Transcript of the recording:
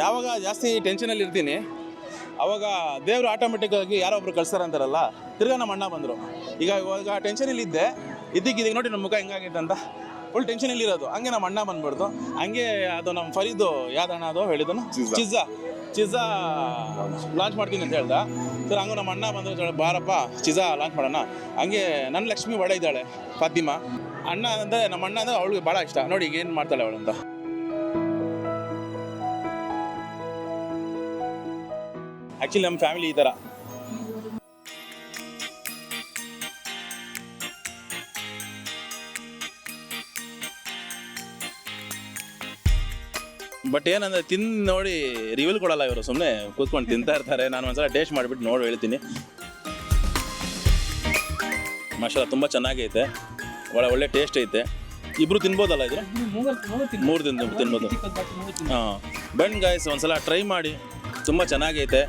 ಯಾವಾಗ ಜಾಸ್ತಿ ಟೆನ್ಷನಲ್ಲಿ ಇರ್ತೀನಿ ಅವಾಗ ದೇವರು ಆಟೋಮೆಟಿಕ್ಕಾಗಿ ಯಾರೋ ಒಬ್ರು ಕಳ್ಸ್ತಾರೆ ಅಂತಾರಲ್ಲ, ತಿರ್ಗಾ ನಮ್ಮ ಅಣ್ಣ ಬಂದರು. ಇವಾಗ ಟೆನ್ಷನಲ್ಲಿ ಇದ್ದೆ, ಇದೀಗ ನೋಡಿ ನಮ್ಮ ಮುಖ ಹೆಂಗಾಗೈತೆ ಅಂತ ಫುಲ್ ಟೆನ್ಷನಲ್ಲಿ ಇರೋದು. ಹಂಗೆ ನಮ್ಮ ಅಣ್ಣ ಬಂದ್ಬಿಡ್ತು. ಹಂಗೆ ಅದು ನಮ್ಮ ಫರೀದು ಯಾವ್ದಣ್ಣ ಅದು ಹೇಳಿದನು, ಚಿಜ್ಜಾ ಲಾಂಚ್ ಮಾಡ್ತೀನಿ ಅಂತ ಹೇಳ್ದ. ಸರ್ ಹಂಗೂ ನಮ್ಮ ಅಣ್ಣ ಬಂದರು, ಬಾರಪ್ಪ ಚಿಜ್ಜಾ ಲಾಂಚ್ ಮಾಡೋಣ. ಹಂಗೆ ನನ್ನ ಲಕ್ಷ್ಮಿ ಒಳ್ಳೆ ಇದ್ದಾಳೆ ಫಾತಿಮಾ. ಅಣ್ಣ ಅಂದರೆ ನಮ್ಮ ಅಣ್ಣ ಅಂದರೆ ಅವಳಿಗೆ ಭಾಳ ಇಷ್ಟ. ನೋಡಿ ಈಗ ಏನು ಮಾಡ್ತಾಳೆ ಅವಳು ಅಂತ. ಆ್ಯಕ್ಚುಲಿ ನಮ್ಮ ಫ್ಯಾಮಿಲಿ ಈ ಥರ. ಬಟ್ ಏನಂದರೆ ತಿಂದು ನೋಡಿ ರಿವ್ಯೂಲ್ ಕೊಡಲ್ಲ ಇವರು, ಸುಮ್ಮನೆ ಕೂತ್ಕೊಂಡು ತಿಂತಾ ಇರ್ತಾರೆ. ನಾನು ಒಂದ್ಸಲ ಟೇಸ್ಟ್ ಮಾಡಿಬಿಟ್ಟು ನೋಡಿ ಹೇಳ್ತೀನಿ. ಮಸಾಲ ತುಂಬ ಚೆನ್ನಾಗೈತೆ, ಒಳ್ಳೆ ಟೇಸ್ಟ್ ಐತೆ. ಇಬ್ಬರು ತಿನ್ಬೋದಲ್ಲ ಇದು? 3 ತಿನ್ಬೋದು. ಹಾಂ, ಬನ್ನಿ ಗಾಯ್ಸ್ ಒಂದ್ಸಲ ಟ್ರೈ ಮಾಡಿ, ತುಂಬ ಚೆನ್ನಾಗೈತೆ.